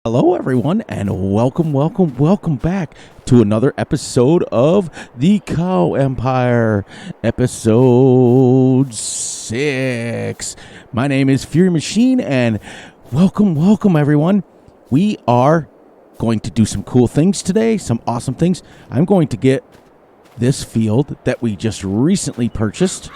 Hello, everyone, and welcome back to another episode of the Cow Empire, episode 6. My name is Fury Machine, and welcome, everyone. We are going to do some cool things today, some awesome things. I'm going to get this field that we just recently purchased.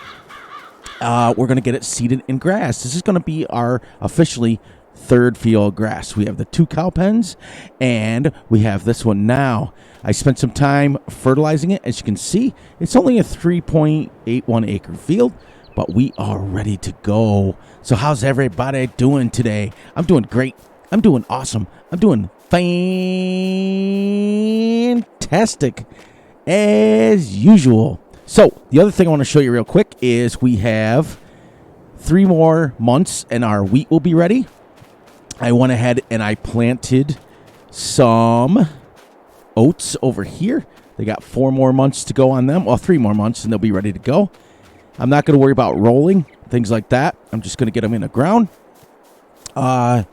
We're going to get it seeded in grass. This is going to be our officially third field of grass. We have the 2 cow pens, and we have this one now. I spent some time fertilizing it. As you can see, it's only a 3.81 acre field, but we are ready to go. So how's everybody doing today? I'm doing great. I'm doing awesome. I'm doing fantastic as usual. So the other thing I want to show you real quick is we have 3 more months and our wheat will be ready. I went ahead and I planted some oats over here. They got 4 more months to go on them. Well, 3 more months and they'll be ready to go. I'm not going to worry about rolling, things like that. I'm just going to get them in the ground. I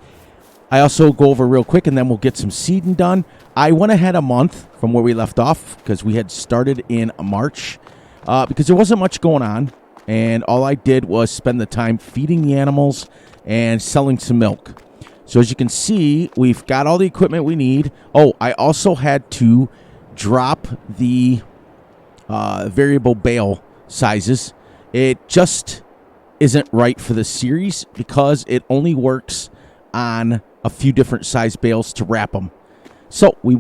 also go over real quick and then we'll get some seeding done. I went ahead a month from where we left off because we had started in March because there wasn't much going on. And all I did was spend the time feeding the animals and selling some milk. So as you can see, we've got all the equipment we need. Oh, I also had to drop the variable bale sizes. It just isn't right for the series because it only works on a few different size bales to wrap them. So we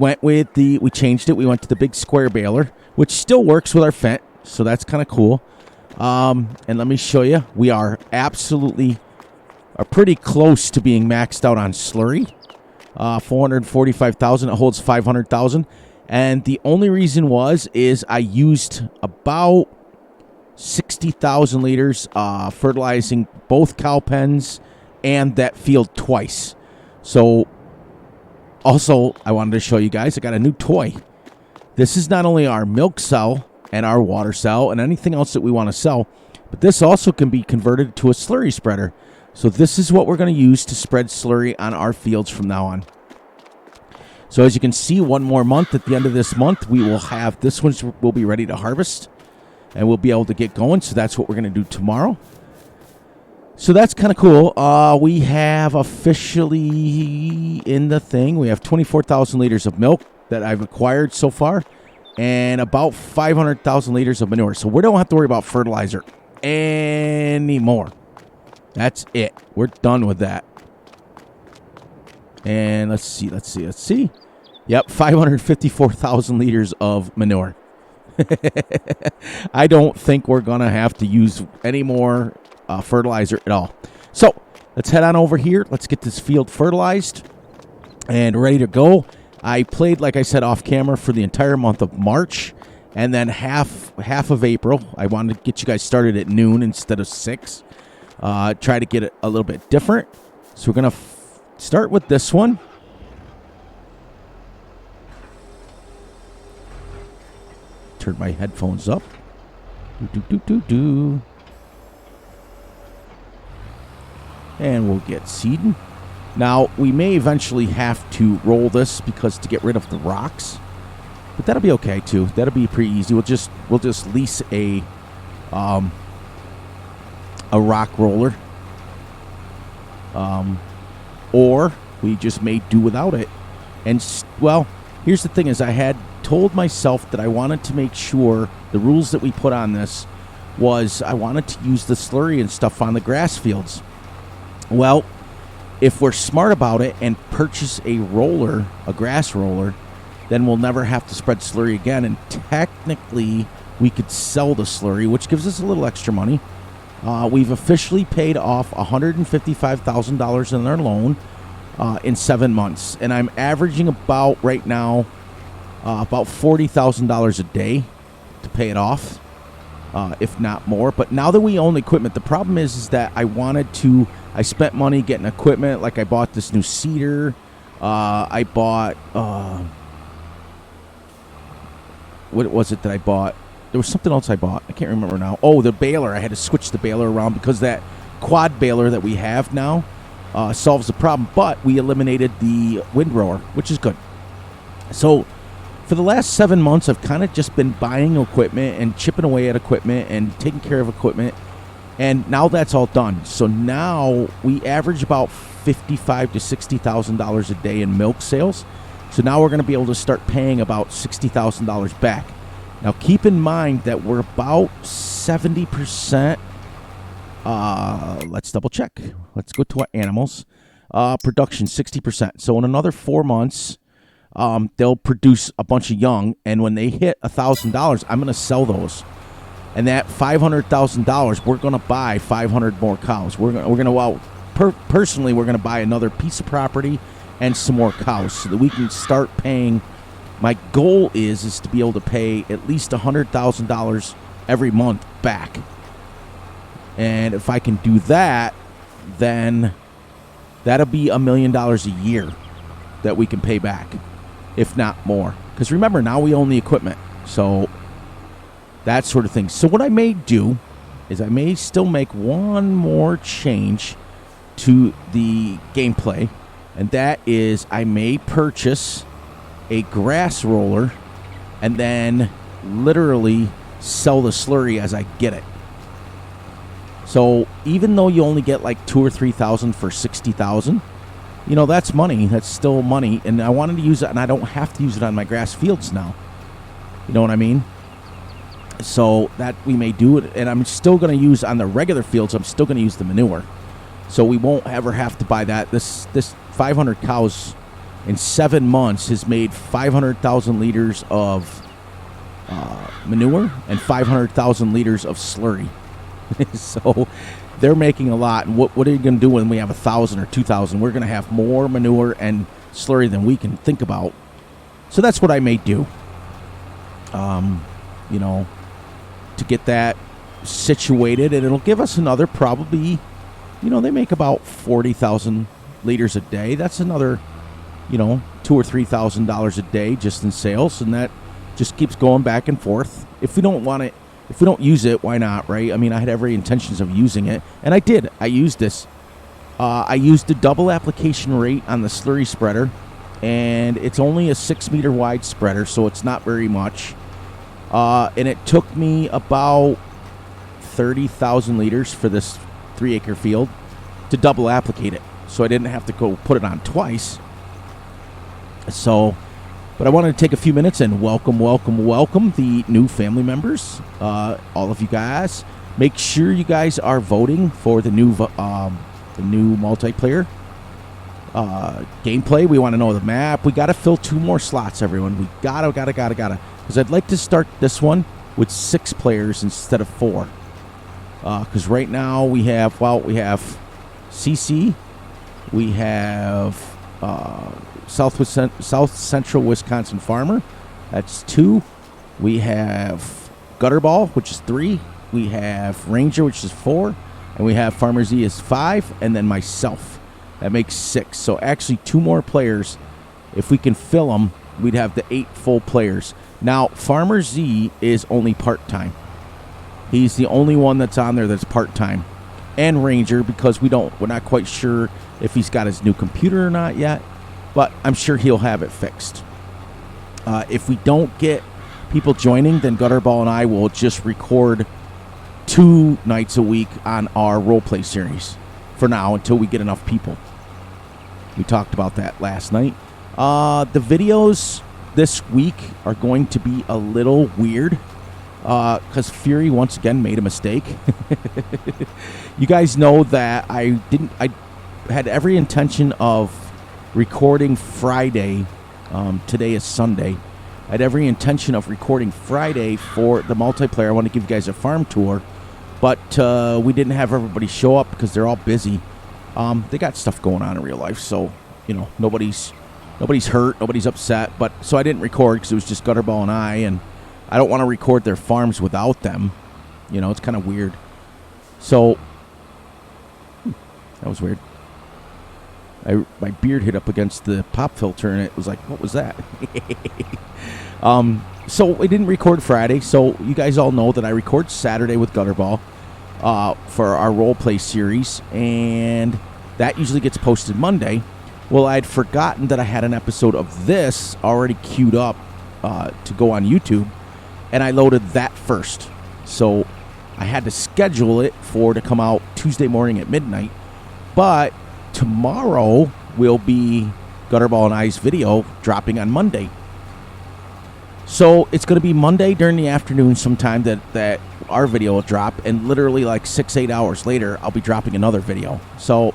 changed it. We went to the big square baler, which still works with our Fent. So that's kind of cool. And let me show you. We are pretty close to being maxed out on slurry. 445,000. It holds 500,000. And the only reason is I used about 60,000 liters fertilizing both cow pens and that field twice. So also I wanted to show you guys I got a new toy. This is not only our milk cell and our water cell and anything else that we want to sell, but this also can be converted to a slurry spreader. So this is what we're going to use to spread slurry on our fields from now on. So as you can see, 1 more month. At the end of this month, we will have this one will be ready to harvest, and we'll be able to get going. So that's what we're going to do tomorrow. So that's kind of cool. We have officially in the thing, we have 24,000 liters of milk that I've acquired so far, and about 500,000 liters of manure. So we don't have to worry about fertilizer anymore. That's it. We're done with that. And let's see. Yep, 554,000 liters of manure. I don't think we're going to have to use any more fertilizer at all. So let's head on over here. Let's get this field fertilized and ready to go. I played, like I said, off camera for the entire month of March. And then half of April. I wanted to get you guys started at noon instead of 6. Try to get it a little bit different. So we're going to start with this one. Turn my headphones up. And we'll get seeding. Now, we may eventually have to roll this because to get rid of the rocks. But that'll be okay, too. That'll be pretty easy. We'll just lease a rock roller, or we just may do without it. And well, here's the thing: is I had told myself that I wanted to make sure the rules that we put on this was I wanted to use the slurry and stuff on the grass fields. Well, if we're smart about it and purchase a grass roller, then we'll never have to spread slurry again. And technically, we could sell the slurry, which gives us a little extra money. We've officially paid off $155,000 in our loan in 7 months. And I'm averaging about, right now, about $40,000 a day to pay it off, if not more. But now that we own the equipment, the problem is that I spent money getting equipment. Like I bought this new seeder. I bought, what was it that I bought? There was something else I bought. I can't remember now. Oh, the baler. I had to switch the baler around because that quad baler that we have now solves the problem. But we eliminated the windrower, which is good. So for the last 7 months, I've kind of just been buying equipment and chipping away at equipment and taking care of equipment. And now that's all done. So now we average about $55,000 to $60,000 a day in milk sales. So now we're going to be able to start paying about $60,000 back. Now keep in mind that we're about 70%. Let's double check. Let's go to our animals. Production 60%. So in another 4 months, they'll produce a bunch of young. And when they hit $1,000, I'm going to sell those. And that $500,000, we're going to buy 500 more cows. We're going to well, personally, we're going to buy another piece of property and some more cows so that we can start paying. My goal is to be able to pay at least $100,000 every month back. And if I can do that, then that'll be $1 million a year that we can pay back, if not more. Because remember, now we own the equipment. So that sort of thing. So what I may do is I may still make one more change to the gameplay, and that is I may purchase a grass roller and then literally sell the slurry as I get it. So even though you only get like $2,000 or $3,000 for $60,000, you know, that's money. That's still money, and I wanted to use it, and I don't have to use it on my grass fields now. You know what I mean? So that we may do it, and I'm still going to use on the regular fields. I'm still going to use the manure, so we won't ever have to buy that. This 500 cows in 7 months has made 500,000 liters of manure and 500,000 liters of slurry. So they're making a lot. And what are you going to do when we have 1,000 or 2,000? We're going to have more manure and slurry than we can think about. So that's what I may do. You know, to get that situated, and it'll give us another probably, you know, they make about 40,000 liters a day. That's another, you know, $2,000 or $3,000 a day just in sales, and that just keeps going back and forth. If we don't want it, if we don't use it, why not, right? I mean, I had every intentions of using it, and I did. I used this. I used the double application rate on the slurry spreader, and it's only a 6 meter wide spreader, so it's not very much. And it took me about 30,000 liters for this 3 acre field to double applicate it. So I didn't have to go put it on twice. So, but I wanted to take a few minutes and welcome the new family members. All of you guys. Make sure you guys are voting for the new multiplayer gameplay. We want to know the map. We got to fill 2 more slots, everyone. We gotta. Because I'd like to start this one with 6 players instead of 4. Because right now we have CC, we have South Central Wisconsin Farmer. That's 2. We have Gutterball, which is 3. We have Ranger, which is 4. And we have Farmer Z is 5. And then myself. That makes 6. So actually 2 more players. If we can fill them, we'd have the 8 full players. Now, Farmer Z is only part-time. He's the only one that's on there that's part-time. And Ranger, because we're not quite sure if he's got his new computer or not yet, but I'm sure he'll have it fixed. If we don't get people joining, then Gutterball and I will just record 2 nights a week on our roleplay series for now until we get enough people. We talked about that last night. The videos this week are going to be a little weird because Fury once again made a mistake. You guys know that I had every intention of recording Friday. Today is Sunday. I had every intention of recording Friday for the multiplayer. I want to give you guys a farm tour, but we didn't have everybody show up because they're all busy. They got stuff going on in real life, so you know nobody's hurt, nobody's upset, but so I didn't record because it was just Gutterball and I don't want to record their farms without them. You know, it's kind of weird. So that was weird. My beard hit up against the pop filter, and it was like, what was that? So we didn't record Friday, so you guys all know that I record Saturday with Gutterball for our roleplay series, and That usually gets posted Monday. Well, I'd forgotten that I had an episode of this already queued up to go on YouTube, and I loaded that first. So I had to schedule it to come out Tuesday morning at midnight. But tomorrow will be Gutterball and I's video dropping on Monday. So it's going to be Monday during the afternoon sometime that our video will drop, and literally like 6-8 hours later, I'll be dropping another video. So,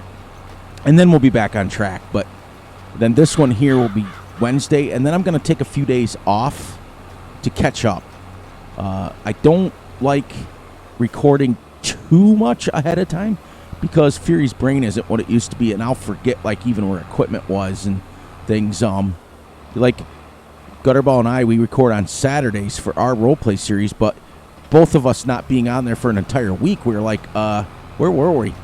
and then we'll be back on track. But then this one here will be Wednesday, and then I'm going to take a few days off to catch up. I don't like recording too much ahead of time because Fury's brain isn't what it used to be, and I'll forget like even where equipment was and things. Like Gutterball and I, we record on Saturdays for our roleplay series, but both of us not being on there for an entire week, we were like, where were we?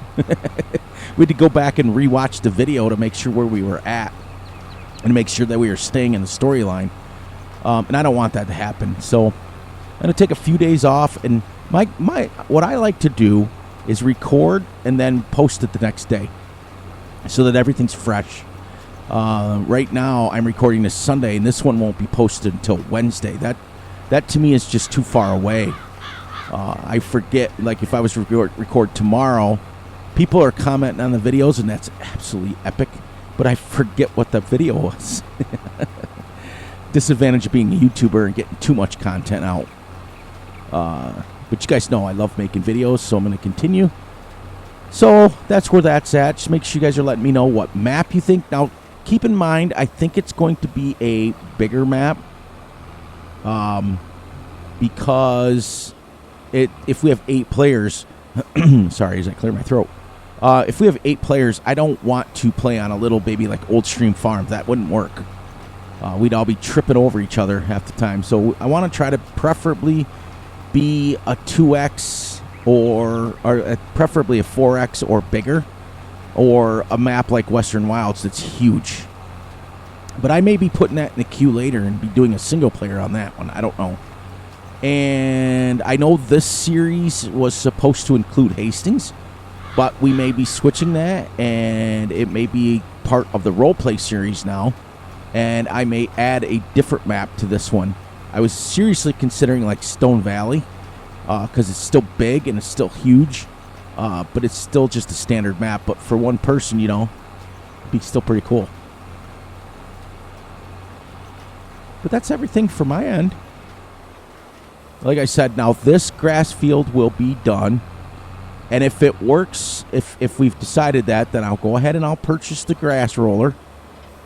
We had to go back and rewatch the video to make sure where we were at and make sure that we were staying in the storyline. And I don't want that to happen. So I'm going to take a few days off, and what I like to do is record and then post it the next day so that everything's fresh. Right now I'm recording this Sunday, and this one won't be posted until Wednesday. That to me is just too far away. I forget, like if I was to record tomorrow, people are commenting on the videos, and that's absolutely epic, but I forget what the video was. Disadvantage of being a YouTuber and getting too much content out. But you guys know I love making videos, so I'm going to continue. So that's where that's at. Just make sure you guys are letting me know what map you think. Now, keep in mind, I think it's going to be a bigger map. Because if we have 8 players, sorry as I clear my throat. If we have 8 players, I don't want to play on a little baby like Old Stream Farm. That wouldn't work. We'd all be tripping over each other half the time. So I want to try to preferably be a 2X or preferably a 4X or bigger, or a map like Western Wilds that's huge. But I may be putting that in the queue later and be doing a single player on that one. I don't know. And I know this series was supposed to include Hastings, but we may be switching that, and it may be part of the roleplay series now, and I may add a different map to this one. I was seriously considering like Stone Valley, because it's still big and it's still huge, but it's still just a standard map. But for one person, you know, it'd be still pretty cool. But that's everything for my end. Like I said, now this grass field will be done. And if it works, if we've decided that, then I'll go ahead and I'll purchase the grass roller.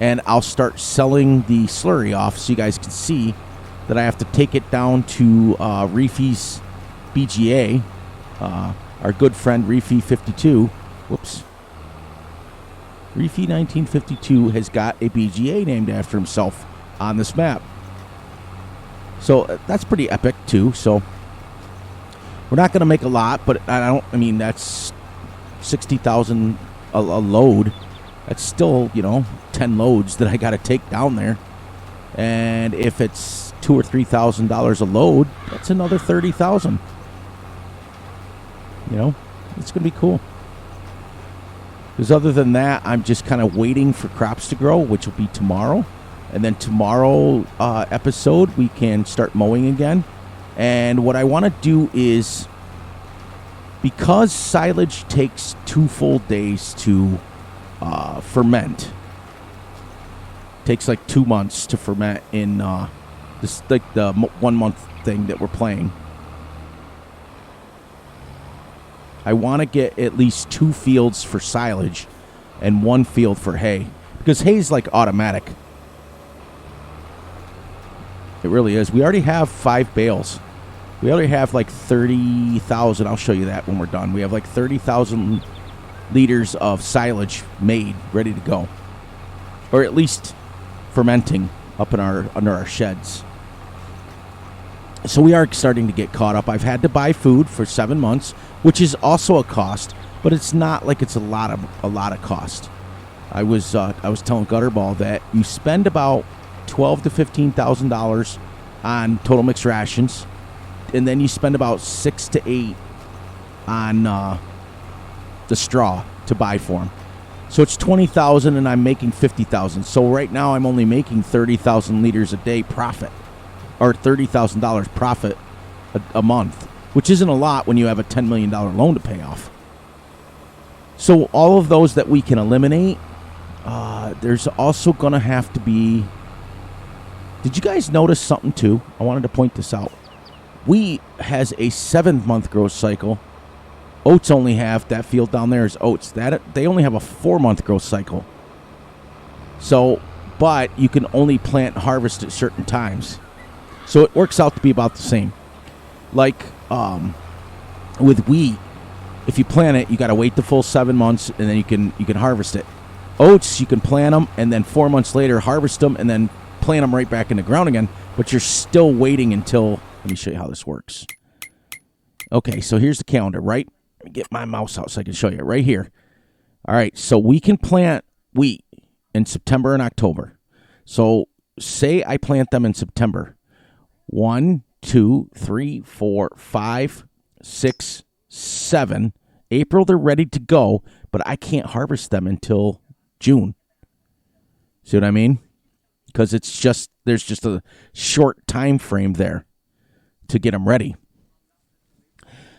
And I'll start selling the slurry off so you guys can see that I have to take it down to Reefy's BGA. Our good friend Fs22. Whoops. Reefy1952 has got a BGA named after himself on this map. So that's pretty epic too. So we're not going to make a lot, but I mean that's 60,000 a load. That's still, you know, 10 loads that I got to take down there. And if it's $2,000 or $3,000 a load, that's another 30,000. You know, it's going to be cool. Because other than that, I'm just kind of waiting for crops to grow, which will be tomorrow. And then tomorrow episode, we can start mowing again. And what I want to do is, because silage takes 2 full days to ferment, takes like 2 months to ferment in this, like the 1 month thing that we're playing. I want to get at least 2 fields for silage and 1 field for hay, because hay's like automatic. It really is. We already have 5 bales. We already have like 30,000. I'll show you that when we're done. We have like 30,000 liters of silage made, ready to go, or at least fermenting up in under our sheds. So we are starting to get caught up. I've had to buy food for 7 months, which is also a cost, but it's not like it's a lot of cost. I was telling Gutterball that you spend about $12,000 to $15,000 on total mixed rations, and then you spend about 6 to 8 on the straw to buy for them. So it's 20,000 and I'm making 50,000. So right now I'm only making 30,000 liters a day profit, or $30,000 profit a month, which isn't a lot when you have a $10 million loan to pay off. So all of those that we can eliminate, there's also going to have to be... Did you guys notice something too? I wanted to point this out. Wheat has a 7-month growth cycle. Oats only have, that field down there is oats. They only have a 4-month growth cycle. So, but you can only plant and harvest at certain times. So it works out to be about the same. Like with wheat, if you plant it, you got to wait the full 7 months, and then you can harvest it. Oats, you can plant them, and then 4 months later harvest them, and then plant them right back in the ground again. But you're still waiting until... Let me show you how this works. Okay, so here's the calendar, right? Let me get my mouse out so I can show you right here. All right, so we can plant wheat in September and October. So say I plant them in September. 1, 2, 3, 4, 5, 6, 7. April, they're ready to go, but I can't harvest them until June. See what I mean? Because there's just a short time frame there to get them ready.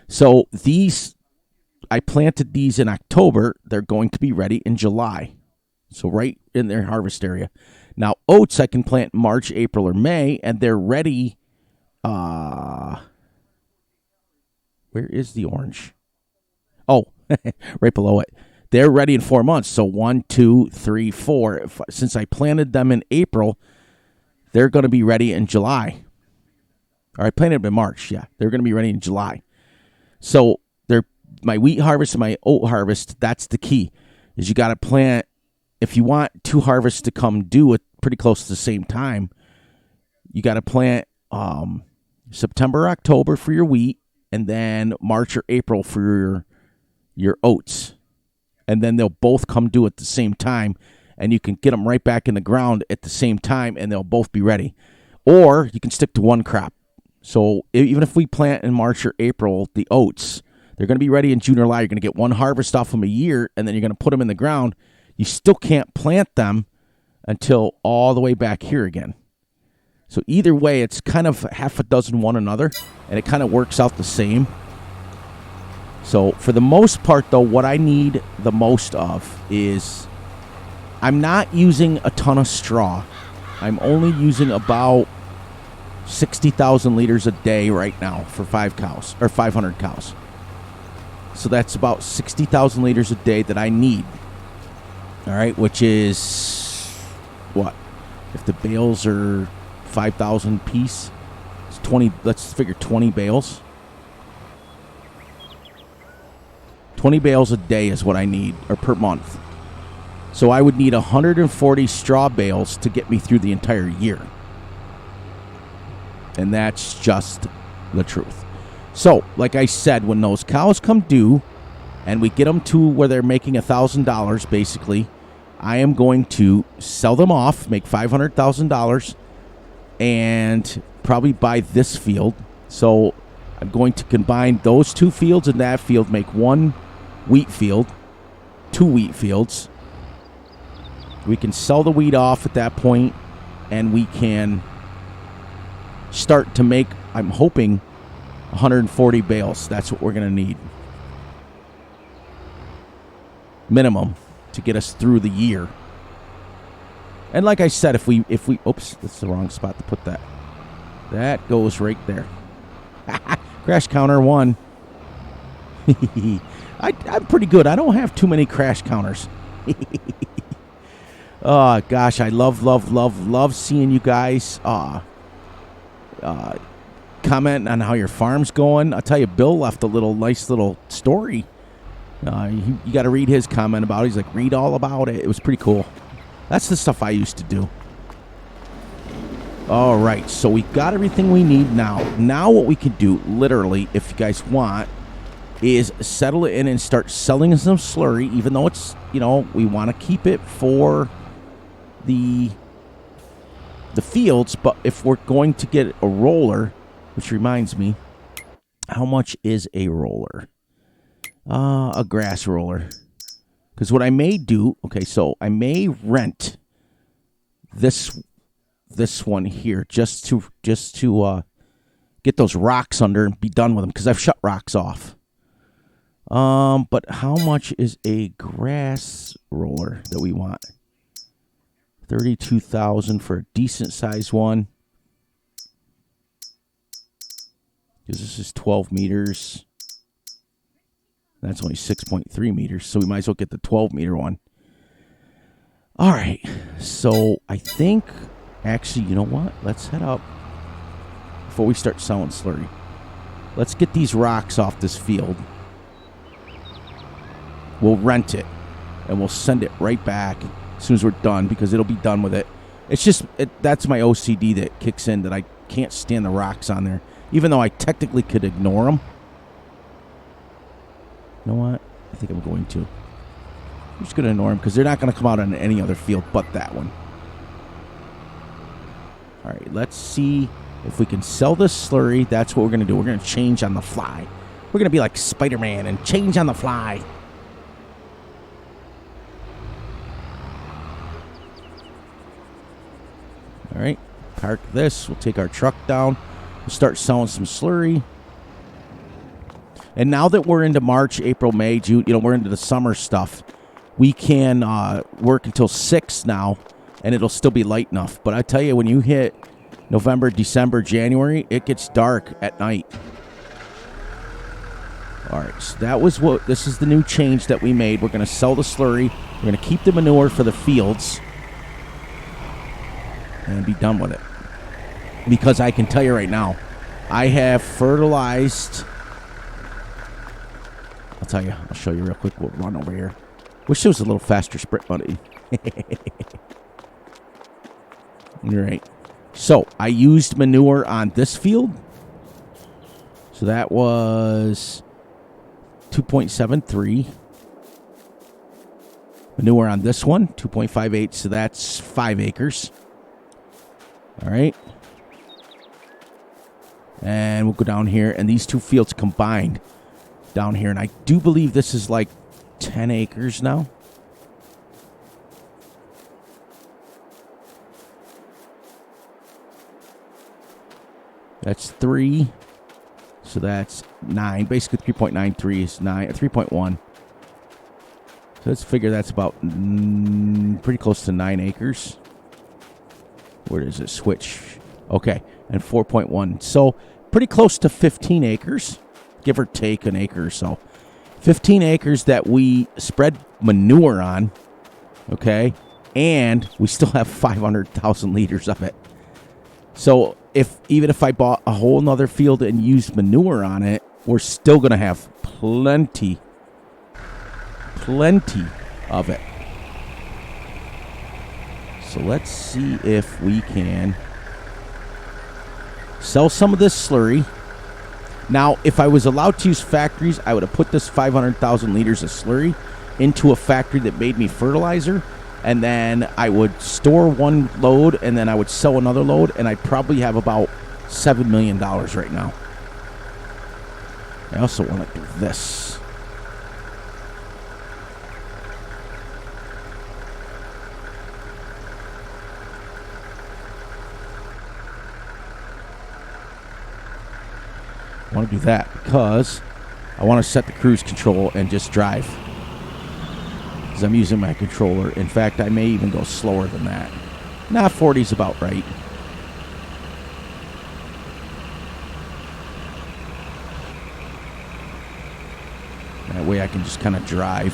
So I planted these in October. They're going to be ready in July. So right in their harvest area. Now, oats I can plant March, April, or May, and they're ready. Where is the orange? Oh, right below it. They're ready in 4 months. So 1, 2, 3, 4. Since I planted them in April, they're going to be ready in July. Or I planted them in March. Yeah, they're going to be ready in July. So my wheat harvest and my oat harvest, that's the key, is you got to plant. If you want 2 harvests to come due at pretty close to the same time, you got to plant September, October for your wheat, and then March or April for your oats. And then they'll both come due at the same time, and you can get them right back in the ground at the same time, and they'll both be ready. Or you can stick to one crop. So even if we plant in March or April, the oats, they're going to be ready in June or July. You're going to get one harvest off them a year, and then you're going to put them in the ground. You still can't plant them until all the way back here again. So either way, it's kind of half a dozen one another, and it kind of works out the same. So for the most part, though, what I need the most of is I'm not using a ton of straw. I'm only using about 60,000 liters a day right now for 5 cows, or 500 cows. So that's about 60,000 liters a day that I need. All right, which is what? If the bales are 5,000 piece, it's 20. Let's figure 20 bales. 20 bales a day is what I need, or per month. So I would need 140 straw bales to get me through the entire year. And that's just the truth. So, like I said, when those cows come due and we get them to where they're making $1,000, basically, I am going to sell them off, make $500,000, and probably buy this field. So I'm going to combine those 2 fields and that field, make 1 wheat field, 2 wheat fields. We can sell the wheat off at that point, and we can start to make, I'm hoping, 140 bales. That's what we're going to need. Minimum to get us through the year. And like I said, if we oops, that's the wrong spot to put that. That goes right there. Crash counter 1. I'm pretty good. I don't have too many crash counters. Oh, gosh, I love seeing you guys comment on how your farm's going. I'll tell you, Bill left a nice little story. You got to read his comment about it. He's like, read all about it. It was pretty cool. That's the stuff I used to do. All right, so we got everything we need now. Now what we can do, literally, if you guys want, is settle it in and start selling some slurry, even though it's, we want to keep it for the fields. But if we're going to get a roller, which reminds me, how much is a roller? A grass roller. Because what I may do, okay, so I may rent this one here just to get those rocks under and be done with them, because I've shut rocks off. But how much is a grass roller that we want? 32,000 for a decent size one. Because this is 12 meters. That's only 6.3 meters, so we might as well get the 12-meter one. All right, so I think, actually, you know what? Let's head up before we start selling slurry. Let's get these rocks off this field. We'll rent it, and we'll send it right back as soon as we're done, because it'll be done with it. It's just, that's my OCD that kicks in, that I can't stand the rocks on there, even though I technically could ignore them. You know what? I think I'm going to. I'm just going to ignore them because they're not going to come out on any other field but that one. All right, let's see if we can sell this slurry. That's what we're going to do. We're going to change on the fly. We're going to be like Spider-Man and change on the fly. All right, park this. We'll take our truck down. We'll start selling some slurry. And now that we're into March, April, May, June, we're into the summer stuff, we can work until 6 now, and it'll still be light enough. But I tell you, when you hit November, December, January, it gets dark at night. All right, so this is the new change that we made. We're going to sell the slurry. We're going to keep the manure for the fields and be done with it. Because I can tell you right now, I have fertilized... I'll show you real quick. We'll run over here. Wish there was a little faster sprint button. All right. So, I used manure on this field. So, that was 2.73. Manure on this one, 2.58. So, that's 5 acres. All right. And we'll go down here. And these two fields combined down here, and I do believe this is like 10 acres now. That's 3. So that's 9. Basically 3.93 is 9, 3.1. So let's figure that's about pretty close to 9 acres. Where does it switch? Okay, and 4.1. So pretty close to 15 acres. Give or take an acre or so. 15 acres that we spread manure on, okay? And we still have 500,000 liters of it. So even if I bought a whole nother field and used manure on it, we're still going to have plenty of it. So let's see if we can sell some of this slurry. Now, if I was allowed to use factories, I would have put this 500,000 liters of slurry into a factory that made me fertilizer, and then I would store one load, and then I would sell another load, and I'd probably have about $7 million right now. I also want to do this. I want to do that because I want to set the cruise control and just drive. Because I'm using my controller. In fact, I may even go slower than that. Nah, 40 is about right. That way I can just kind of drive.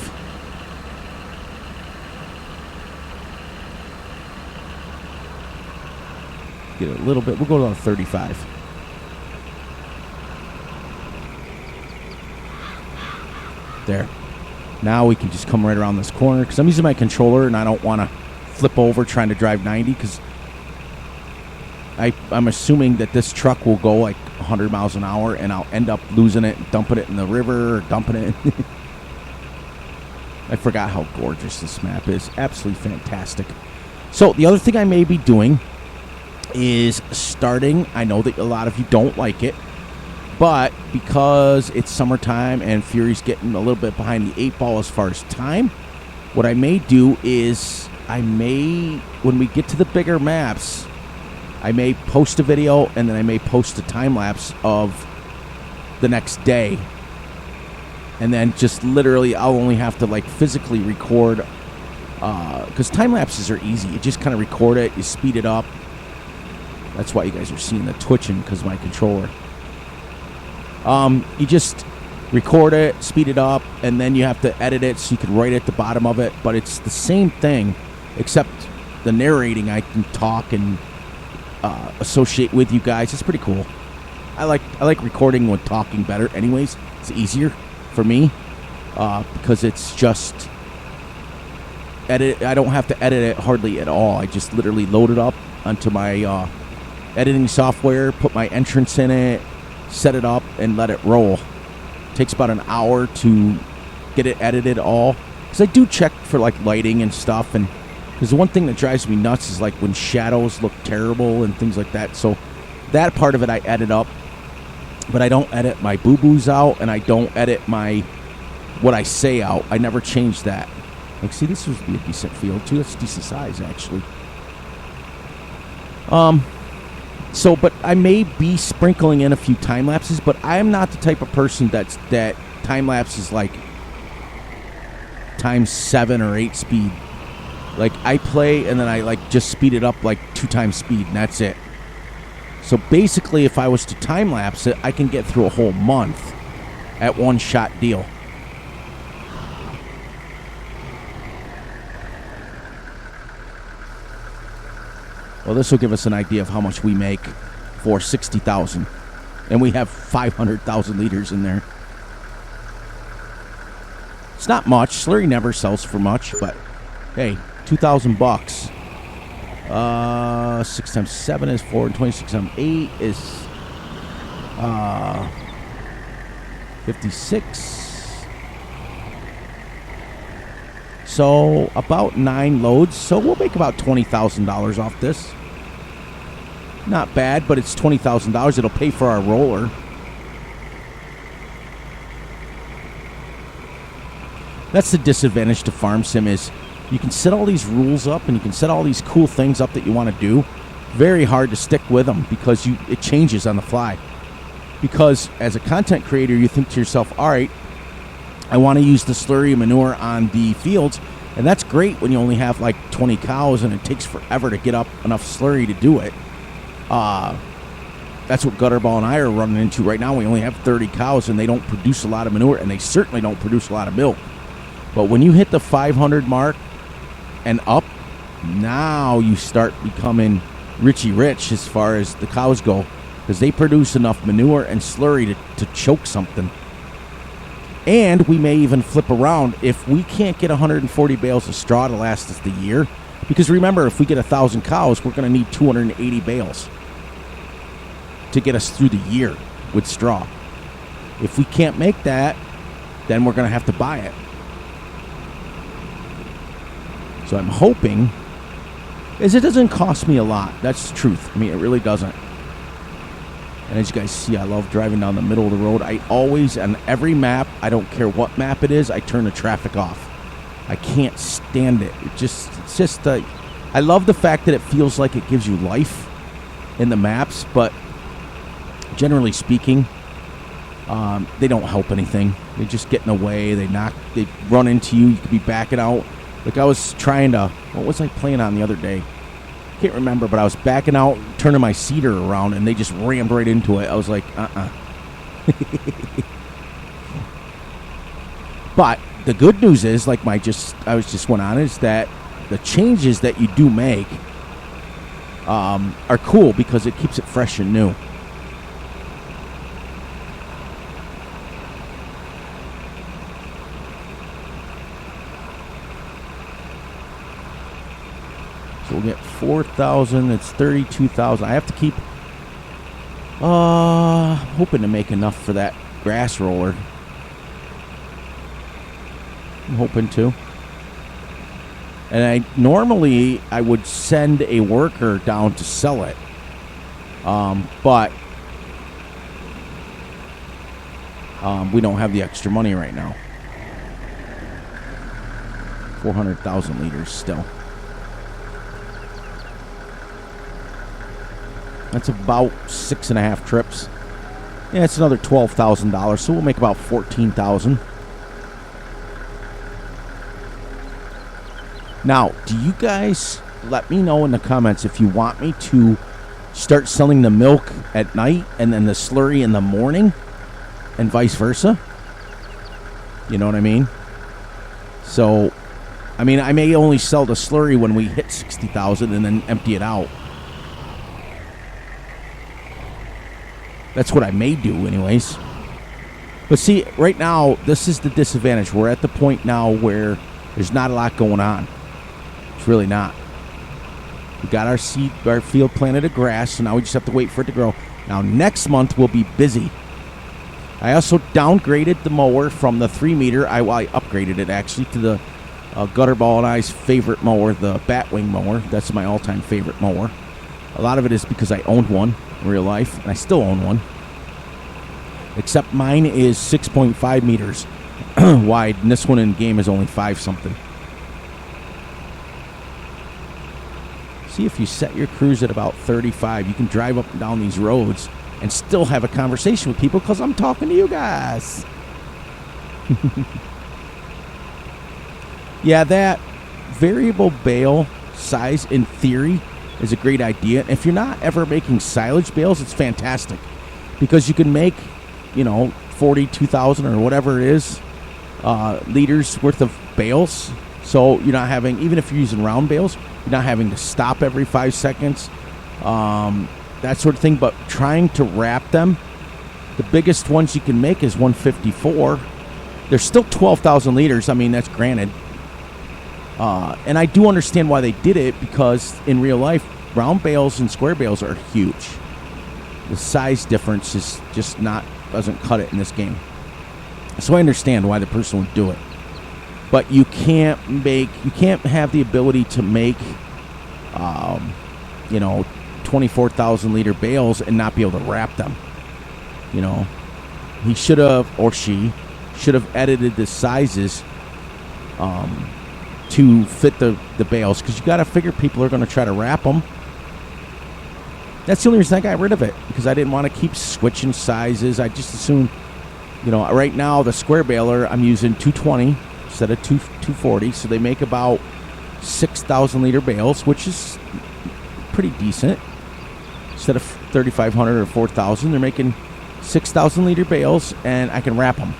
Get a little bit. We'll go to 35. There. Now we can just come right around this corner because I'm using my controller and I don't want to flip over trying to drive 90 because I'm assuming that this truck will go like 100 miles an hour and I'll end up losing it and dumping it in the river or dumping it. I forgot how gorgeous this map is. Absolutely fantastic. So the other thing I may be doing is starting, I know that a lot of you don't like it, but because it's summertime and Fury's getting a little bit behind the 8 ball as far as time, What I may do is when we get to the bigger maps, I may post a video and then I may post a time lapse of the next day. And then just literally I'll only have to like physically record, because time lapses are easy. You just kind of record it, you speed it up. That's why you guys are seeing the twitching, because of my controller. You just record it, speed it up, and then you have to edit it so you can write at the bottom of it. But it's the same thing, except the narrating I can talk and associate with you guys. It's pretty cool. I like recording when talking better. Anyways, it's easier for me because it's just edit. I don't have to edit it hardly at all. I just literally load it up onto my editing software, put my entrance in it, set it up, and let it roll. It takes about an hour to get it edited all. Because I do check for like lighting and stuff, and because the one thing that drives me nuts is like when shadows look terrible and things like that. So that part of it I edit up, but I don't edit my boo-boos out, and I don't edit what I say out. I never change that. Like, see, this would be a decent field too. It's a decent size actually. But I may be sprinkling in a few time lapses, but I am not the type of person that time lapse is like times 7 or 8 speed. Like, I play and then I like just speed it up like 2 times speed, and that's it. So basically, if I was to time lapse it, I can get through a whole month at one shot deal. Well, this will give us an idea of how much we make for 60,000, and we have 500,000 liters in there. It's not much. Slurry never sells for much, but hey, $2,000. 6 times 7 is 420. 6 times 8 is 56. So about 9 loads. So we'll make about $20,000 off this. Not bad, but it's $20,000. It'll pay for our roller. That's the disadvantage to Farm Sim is you can set all these rules up and you can set all these cool things up that you want to do. Very hard to stick with them because it changes on the fly. Because as a content creator, you think to yourself, all right, I want to use the slurry manure on the fields. And that's great when you only have like 20 cows and it takes forever to get up enough slurry to do it. That's what Gutterball and I are running into right now. We only have 30 cows and they don't produce a lot of manure, and they certainly don't produce a lot of milk. But when you hit the 500 mark and up, now you start becoming Richie Rich as far as the cows go, because they produce enough manure and slurry to choke something. And we may even flip around if we can't get 140 bales of straw to last us the year. Because remember, if we get 1,000 cows, we're going to need 280 bales to get us through the year with straw. If we can't make that, then we're going to have to buy it. So I'm hoping, as it doesn't cost me a lot. That's the truth. I mean, it really doesn't. And as you guys see, I love driving down the middle of the road. I always, on every map, I don't care what map it is, I turn the traffic off. I can't stand it. It's just I love the fact that it feels like it gives you life in the maps, but generally speaking, they don't help anything. They just get in the way. They run into you. You could be backing out. Like I was trying to, what was I playing on the other day? Can't remember, but I was backing out, turning my cedar around, and they just rammed right into it. I was like, But the good news is, like I just went on, is that the changes that you do make are cool because it keeps it fresh and new. So we'll get 4,000. It's 32,000. I have to keep hoping to make enough for that grass roller. I'm hoping to. And normally I would send a worker down to sell it. But we don't have the extra money right now. 400,000 liters still. That's about 6.5 trips. Yeah, it's another $12,000, so we'll make about $14,000. Now, do you guys let me know in the comments if you want me to start selling the milk at night and then the slurry in the morning and vice versa? You know what I mean? So, I mean, I may only sell the slurry when we hit 60,000 and then empty it out. That's what I may do anyways. But see, right now, this is the disadvantage. We're at the point now where there's not a lot going on. It's really not. We got our field planted of grass, so now we just have to wait for it to grow. Now, next month, we'll be busy. I also downgraded the mower from the 3-meter. I upgraded it, actually, to the Gutterball and I's favorite mower, the Batwing mower. That's my all-time favorite mower. A lot of it is because I owned one in real life, and I still own one. Except mine is 6.5 meters wide, and this one in game is only 5-something. See, if you set your cruise at about 35, you can drive up and down these roads and still have a conversation with people because I'm talking to you guys. Yeah, that variable bale size, in theory, is a great idea. If you're not ever making silage bales, it's fantastic because you can make, 42,000 or whatever it is, liters worth of bales. So you're not having, even if you're using round bales, you're not having to stop every 5 seconds, that sort of thing. But trying to wrap them, the biggest ones you can make is 154. They're still 12,000 liters. I mean, that's granted. And I do understand why they did it, because in real life, round bales and square bales are huge. The size difference is just doesn't cut it in this game. So I understand why the person would do it. But you can't have the ability to make, 24,000 liter bales and not be able to wrap them. He should have, or she should have edited the sizes to fit the bales, because you got to figure people are going to try to wrap them. That's the only reason I got rid of it, because I didn't want to keep switching sizes. I just assumed, right now the square baler I'm using 220 instead of 240, so they make about 6,000 liter bales, which is pretty decent. Instead of 3,500 or 4,000, they're making 6,000 liter bales, and I can wrap them,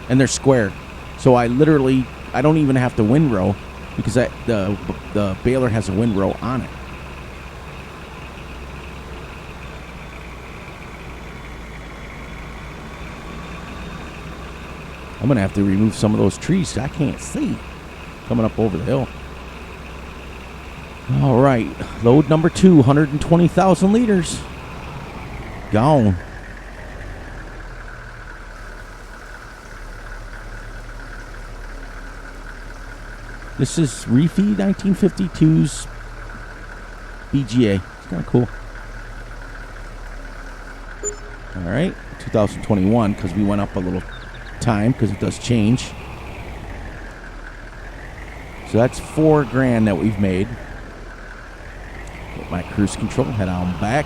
and they're square. So I don't even have to windrow, because the baler has a windrow on it. I'm going to have to remove some of those trees I can't see coming up over the hill. All right, load number 2, 120,000 liters. Gone. This is Refeed 1952's BGA. It's kind of cool. All right, 2021, because we went up a little time, because it does change. So that's $4,000 that we've made. Get my cruise control, head on back.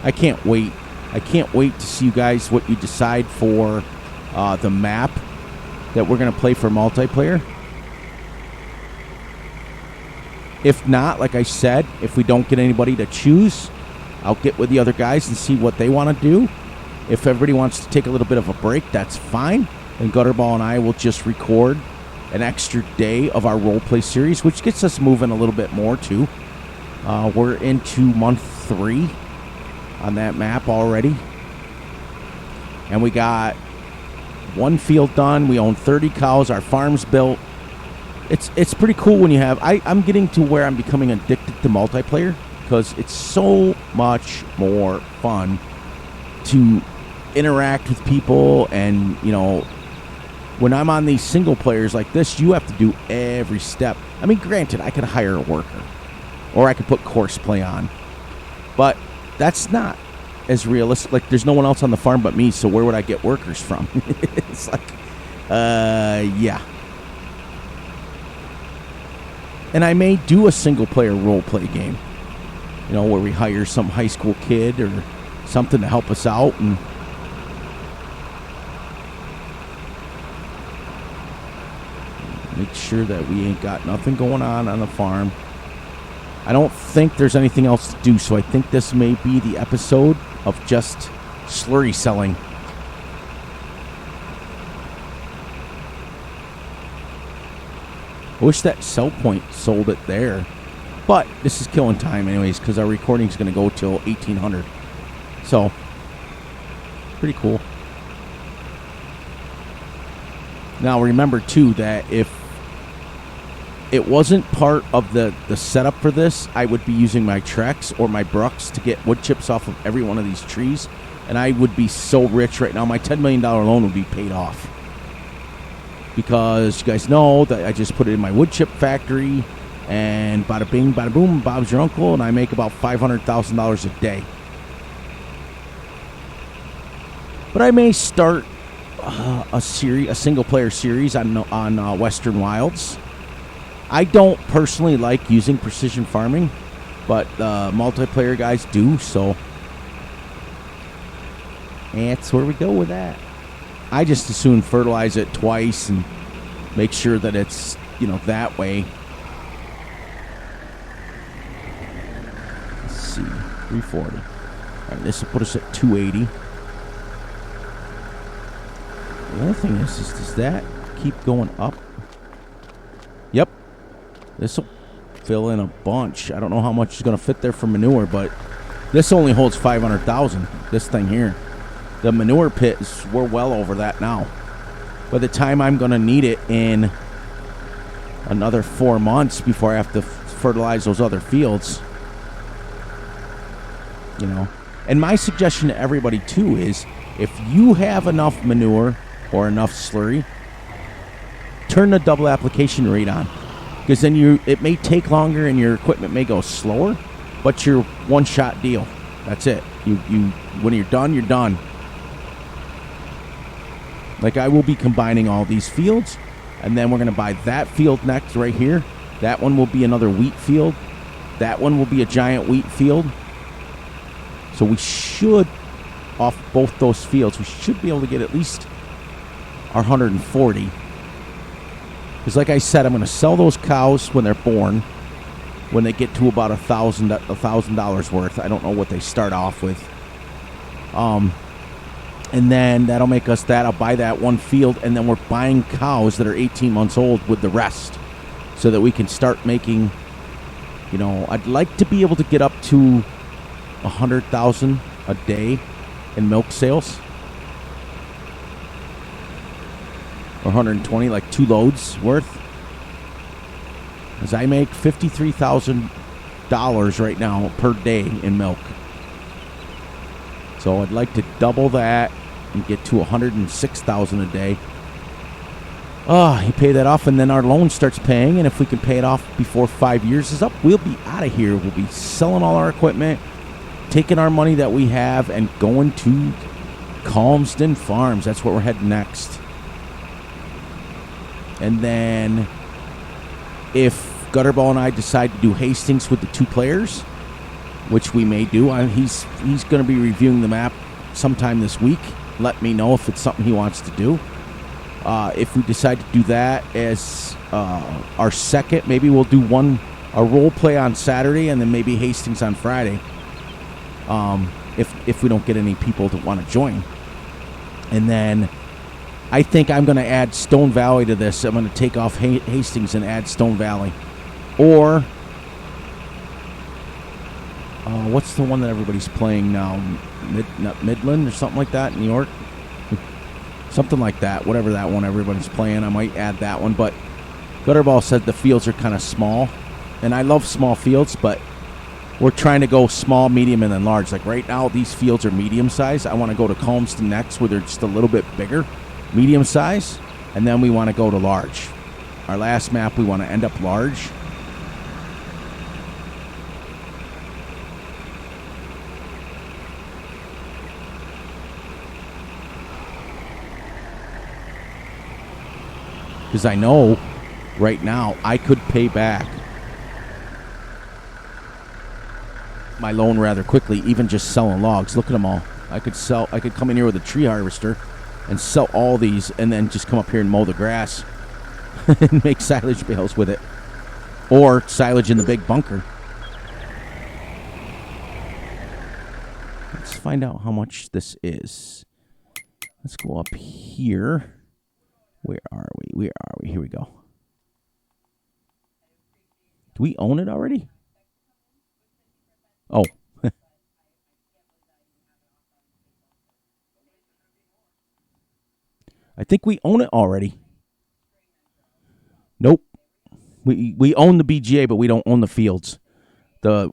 I can't wait. I can't wait to see you guys what you decide for the map that we're going to play for multiplayer. If not, like I said, if we don't get anybody to choose, I'll get with the other guys and see what they want to do. If everybody wants to take a little bit of a break, that's fine. And Gutterball and I will just record an extra day of our roleplay series, which gets us moving a little bit more too. We're into month 3 on that map already. And we got 1 field done. We own 30 cows. Our farm's built. It's pretty cool when you have... I'm getting to where I'm becoming addicted to multiplayer, because it's so much more fun to interact with people. And, when I'm on these single players like this, you have to do every step. I mean, granted, I could hire a worker, or I could put course play on, but that's not as realistic. Like, there's no one else on the farm but me, so where would I get workers from? It's like, yeah. And I may do a single-player role-play game, you know, where we hire some high school kid or something to help us out and make sure that we ain't got nothing going on the farm. I don't think there's anything else to do, so I think this may be the episode of just slurry selling. I wish that sell point sold it there. But this is killing time anyways, because our recording is going to go till 1800. So, pretty cool. Now remember too that if it wasn't part of the setup for this, I would be using my Trex or my Brooks to get wood chips off of every one of these trees, and I would be so rich right now. My $10 million loan would be paid off. Because you guys know that I just put it in my wood chip factory, and bada bing, bada boom, Bob's your uncle, and I make about $500,000 a day. But I may start a single-player series on Western Wilds. I don't personally like using precision farming, but multiplayer guys do, so that's where we go with that. I just as soon fertilize it twice and make sure that it's, you know, that way. Let's see, 340. All right, this will put us at 280. The other thing is does that keep going up? Yep. This will fill in a bunch. I don't know how much is going to fit there for manure, but this only holds 500,000. This thing here. The manure pit we're well over that now. By the time I'm going to need it in another 4 months before I have to fertilize those other fields, you know. And my suggestion to everybody too is, if you have enough manure or enough slurry, turn the double application rate on. Because then it may take longer and your equipment may go slower, but you're one-shot deal. That's it. You when you're done, you're done. Like, I will be combining all these fields, and then we're going to buy that field next right here. That one will be another wheat field. That one will be a giant wheat field. So we should, off both those fields, we should be able to get at least our 140. Because like I said, I'm going to sell those cows when they're born, when they get to about $1,000 worth. I don't know what they start off with. And then that'll make us that. I'll buy that one field, and then we're buying cows that are 18 months old with the rest, so that we can start making, you know, I'd like to be able to get up to 100,000 a day in milk sales. Or 120, like 2 loads worth. Because I make $53,000 right now per day in milk. So I'd like to double that and get to 106,000 a day. You pay that off, and then our loan starts paying, and if we can pay it off before 5 years is up, we'll be out of here. We'll be selling all our equipment, taking our money that we have, and going to Calmsden Farms. That's where we're heading next. And then if Gutterball and I decide to do Hastings with the 2 players, which we may do, he's going to be reviewing the map sometime this week. Let me know if it's something he wants to do. If we decide to do that as our second, maybe we'll do a role play on Saturday and then maybe Hastings on Friday. If we don't get any people to want to join. And then I think I'm going to add Stone Valley to this. I'm going to take off Hastings and add Stone Valley. Or, what's the one that everybody's playing now? Midland or something like that in New York? Something like that. Whatever that one everybody's playing, I might add that one. But Gutterball said the fields are kind of small. And I love small fields, but we're trying to go small, medium, and then large. Like right now, these fields are medium size. I want to go to Calmsden next, where they're just a little bit bigger. Medium size, and then we want to go to large. Our last map, we want to end up large. Because I know right now I could pay back my loan rather quickly, even just selling logs. Look at them all. I could come in here with a tree harvester and sell all these and then just come up here and mow the grass and make silage bales with it. Or silage in the big bunker. Let's find out how much this is. Let's go up here. Where are we? Here we go. Do we own it already? Oh. I think we own it already. Nope. We own the BGA, but we don't own the fields.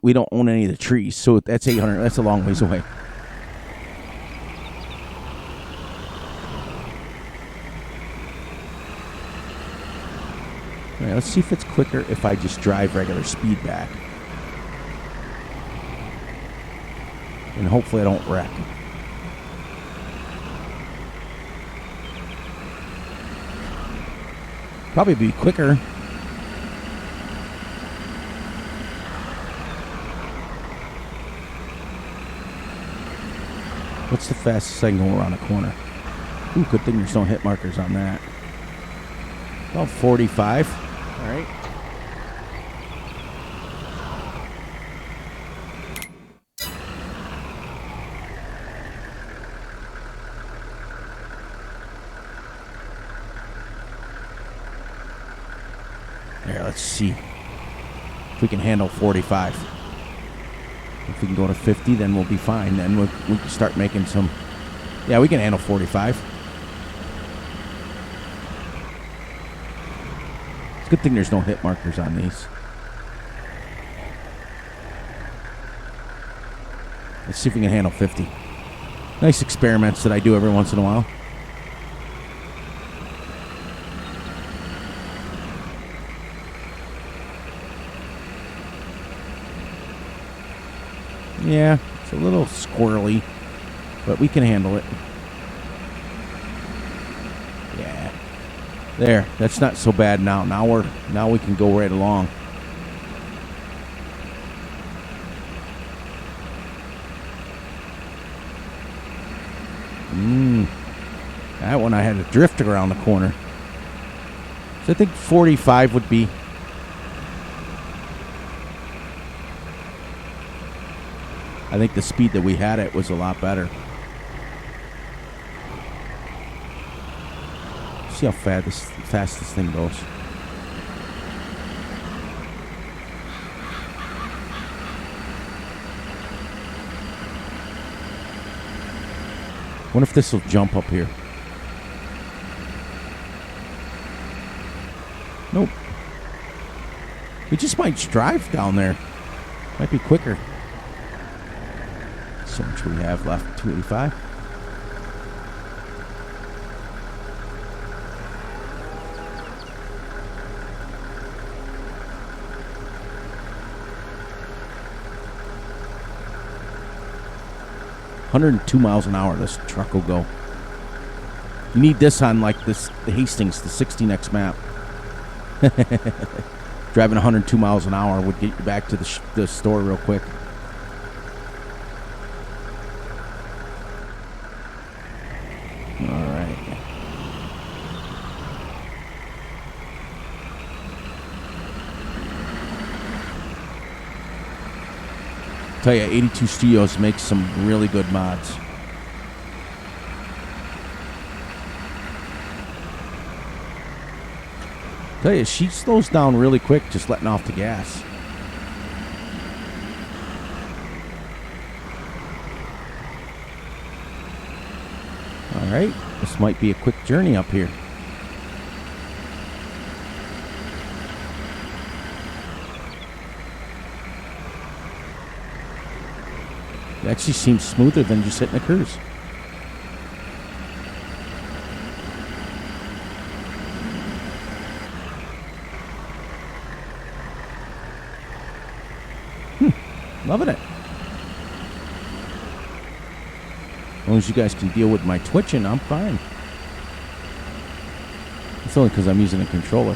We don't own any of the trees, so that's 800. That's a long ways away. All right, let's see if it's quicker if I just drive regular speed back. And hopefully I don't wreck. Probably be quicker. What's the fastest I can go around a corner? Ooh, good thing there's no hit markers on that. About 45. All right. There, let's see if we can handle 45. If we can go to 50, then we'll be fine. Then we can start making some. Yeah, we can handle 45. It's a good thing there's no hit markers on these. Let's see if we can handle 50. Nice experiments that I do every once in a while. Yeah, it's a little squirrely, but we can handle it. Yeah. There, that's not so bad now. Now we can go right along. That one I had to drift around the corner. So I think 45 would be. I think the speed that we had it was a lot better. See how fast this thing goes. Wonder if this will jump up here. Nope. We just might drive down there. Might be quicker. So much we have left. 285. $102 miles an hour this truck will go. You need this on like the Hastings, the 16X map. Driving 102 miles an hour would get you back to the store real quick. All right. Tell you, 82 Studios makes some really good mods. Tell you, she slows down really quick just letting off the gas. All right, this might be a quick journey up here. It actually seems smoother than just hitting a cruise. Loving it. As long as you guys can deal with my twitching, I'm fine. It's only because I'm using a controller.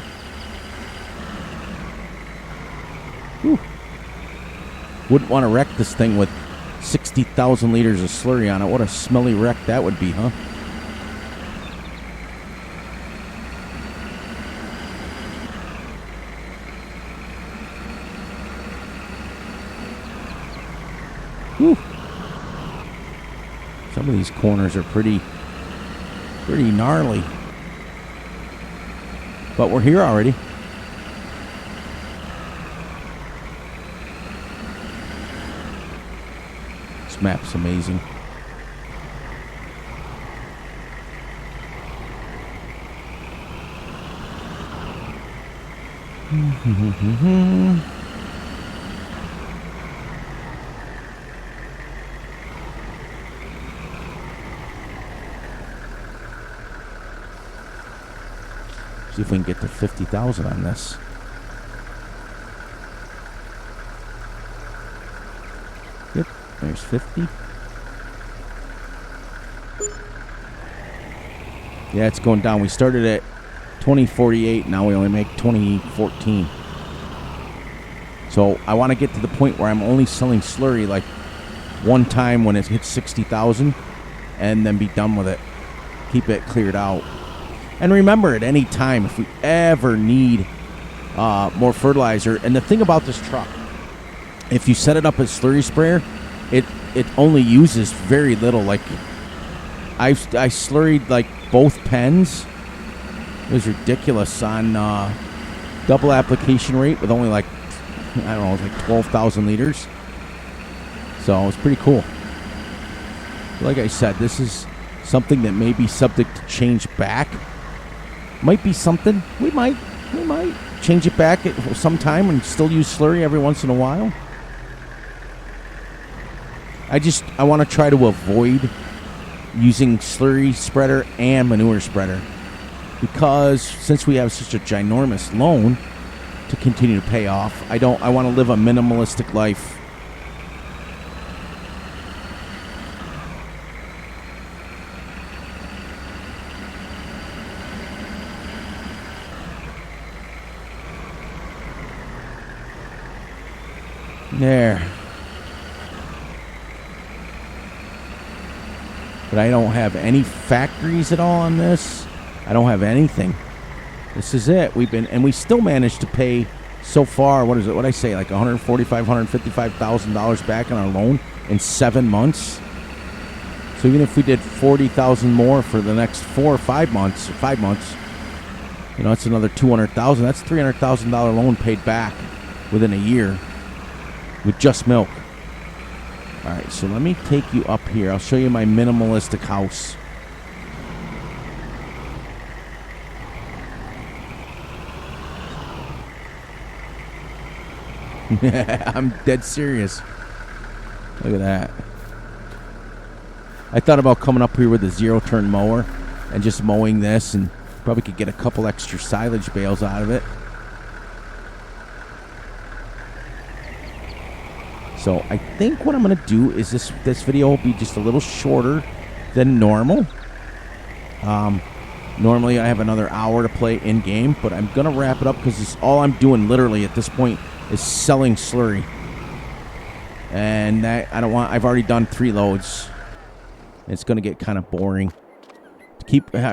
Whew. Wouldn't want to wreck this thing with 60,000 liters of slurry on it. What a smelly wreck that would be, huh? Whew. Some of these corners are pretty gnarly. But we're here already. This map's amazing. See if we can get to 50,000 on this. Yep, there's 50. Yeah, it's going down. We started at 2048. Now we only make 2014. So I want to get to the point where I'm only selling slurry like one time when it hits 60,000 and then be done with it. Keep it cleared out. And remember, at any time, if we ever need more fertilizer, and the thing about this truck, if you set it up as slurry sprayer, it only uses very little. Like I slurried like both pens. It was ridiculous on double application rate with only like, I don't know, it was like 12,000 liters. So it was pretty cool. Like I said, this is something that may be subject to change back. Might be something. We might change it back at some time and still use slurry every once in a while. I want to try to avoid using slurry spreader and manure spreader, because since we have such a ginormous loan to continue to pay off, I want to live a minimalistic life. There. But I don't have any factories at all on this. I don't have anything. This is it. We still managed to pay so far, what is it? What I say, like $145,000, $155,000 back on our loan in 7 months. So even if we did 40,000 more for the next 4 or 5 months, you know, it's another 200,000. That's $300,000 loan paid back within a year. With just milk. All right, so let me take you up here. I'll show you my minimalistic house. I'm dead serious. Look at that. I thought about coming up here with a zero-turn mower and just mowing this, and probably could get a couple extra silage bales out of it. So I think what I'm going to do is this video will be just a little shorter than normal. Normally I have another hour to play in-game, but I'm going to wrap it up because all I'm doing literally at this point is selling slurry. And I've already done 3 loads. It's going to get kind of boring.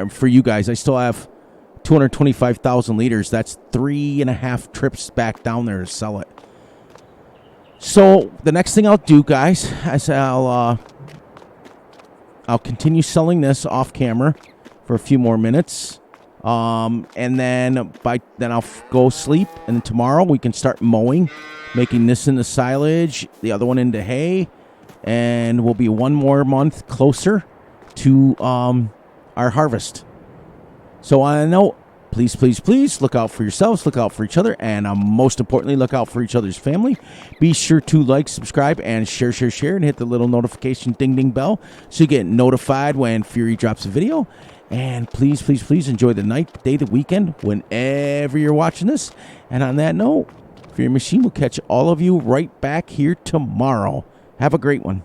For you guys, I still have 225,000 liters. That's 3.5 trips back down there to sell it. So the next thing I'll do, guys, is I'll continue selling this off camera for a few more minutes, and then I'll go sleep. And then tomorrow we can start mowing, making this into silage, the other one into hay, and we'll be 1 more month closer to our harvest. So on a note, please, please, please look out for yourselves, look out for each other, and most importantly, look out for each other's family. Be sure to like, subscribe, and share, and hit the little notification ding bell so you get notified when Fury drops a video. And please, please, please enjoy the night, the day, the weekend, whenever you're watching this. And on that note, Fury Machine will catch all of you right back here tomorrow. Have a great one.